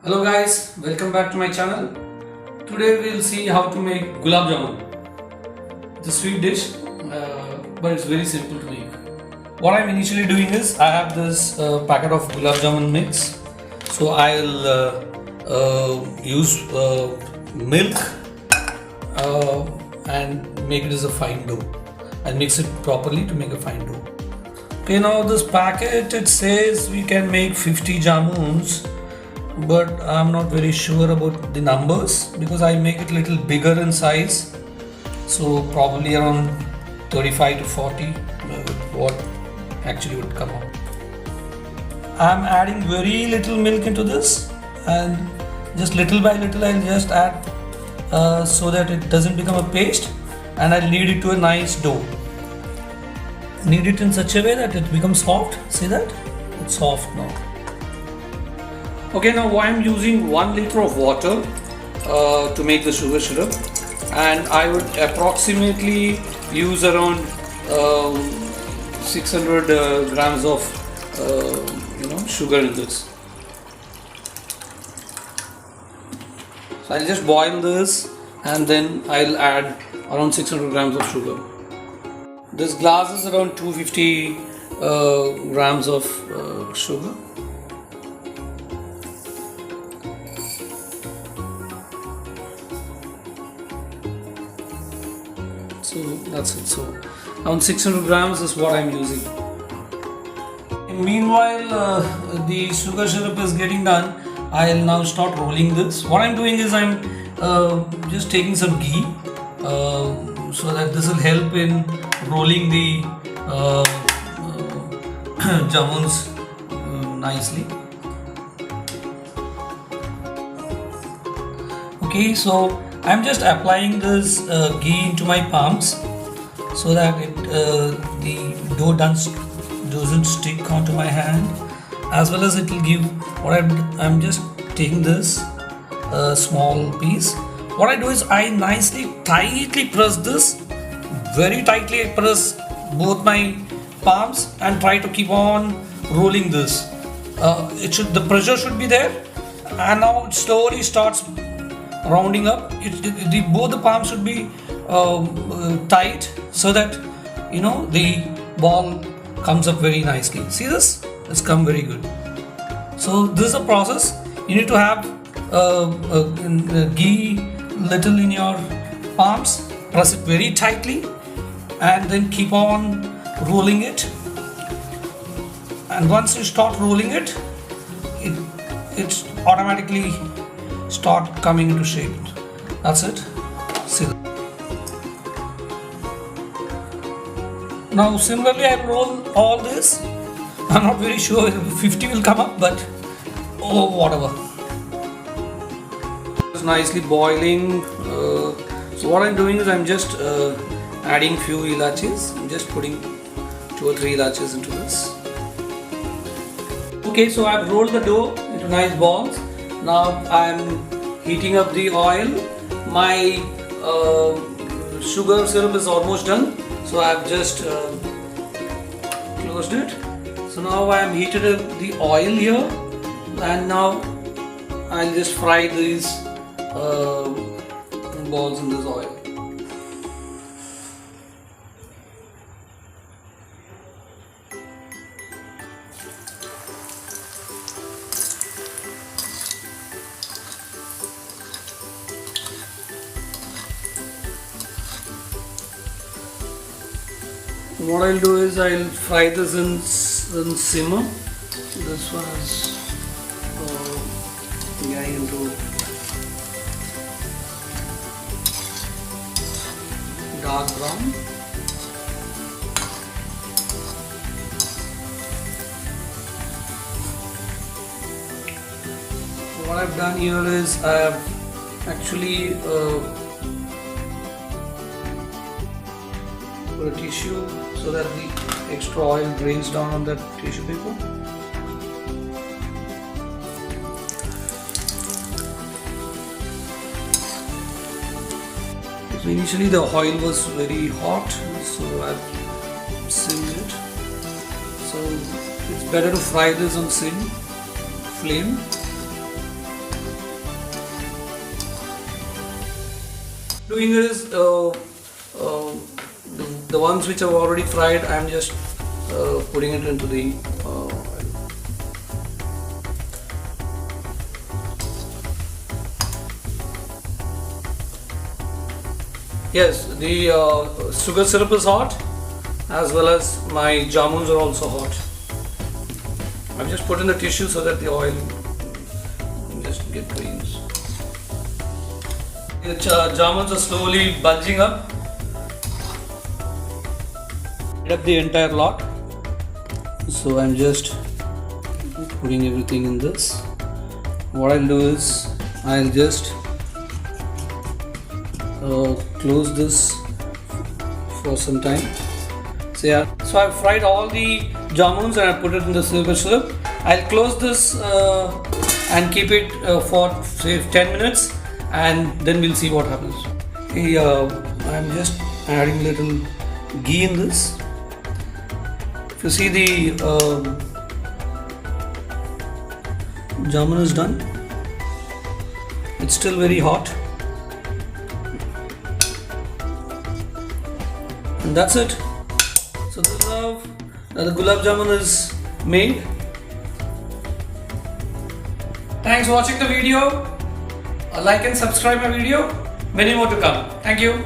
Hello guys, welcome back to my channel. Today we'll see how to make gulab jamun. It's a sweet dish, but it's very simple to make. What I'm initially doing is I have this packet of gulab jamun mix. So I'll use milk and make it as a fine dough and mix it properly to make a fine dough. Okay, now this packet it says we can make 50 jamuns, but I'm not very sure about the numbers because I make it a little bigger in size, so probably around 35 to 40 what actually would come out. I'm adding very little milk into this, and just little by little I'll just add so that it doesn't become a paste, and I'll knead it to a nice dough. Knead it in such a way that it becomes soft. See that? It's soft now. Okay, now I'm using 1 liter of water to make the sugar syrup, and I would approximately use around 600 grams of sugar in this. So I'll just boil this and then I'll add around 600 grams of sugar. This glass is around 250 grams of sugar. So that's it. So around 600 grams is what I'm using. Meanwhile, the sugar syrup is getting done. I'll now start rolling this. What I'm doing is I'm just taking some ghee so that this will help in rolling the jamuns nicely. Okay, so I'm just applying this ghee into my palms so that the dough doesn't stick onto my hand, as well as it will give what I'm just taking this small piece. What I do is I nicely tightly press this, very tightly I press both my palms and try to keep on rolling this. The pressure should be there, and now it slowly starts rounding up. Both the palms should be tight so that the ball comes up very nicely. See this? It's come very good. So this is a process. You need to have ghee little in your palms, press it very tightly, and then keep on rolling it. And once you start rolling it, it's automatically start coming into shape. That's it. See that? Now similarly I'll roll all this. I'm not very sure if 50 will come up, but whatever. It's nicely boiling. So what I'm doing is I'm just adding few ilachis. I'm just putting 2 or 3 ilachis into this. Okay, so I've rolled the dough into nice balls. Now I'm heating up the oil. My sugar syrup is almost done, so I've just closed it. So now I am heated up the oil here, and now I'll just fry these balls in this oil. What I'll do is I'll fry this in simmer. This one is getting into dark brown. What I've done here is I have actually put a tissue so that the extra oil drains down on that tissue paper. So initially the oil was very hot, so I've simmed it. So it's better to fry this on flame. Doing is the ones which I've already fried, I'm just putting it into the yes, the sugar syrup is hot, as well as my jamuns are also hot. I've just put in the tissue so that the oil just get greens. The jamuns are slowly bulging up. Add up the entire lot. So I'm just putting everything in this. What I'll do is I'll just close this for some time. So yeah, so I've fried all the jamuns and I put it in the sugar syrup. I'll close this and keep it for say 10 minutes, and then we'll see what happens. Okay, I'm just adding little ghee in this. If you see, the jamun is done. It's still very hot. And that's it. So this is how the gulab jamun is made. Thanks for watching the video. Like and subscribe my video. Many more to come. Thank you.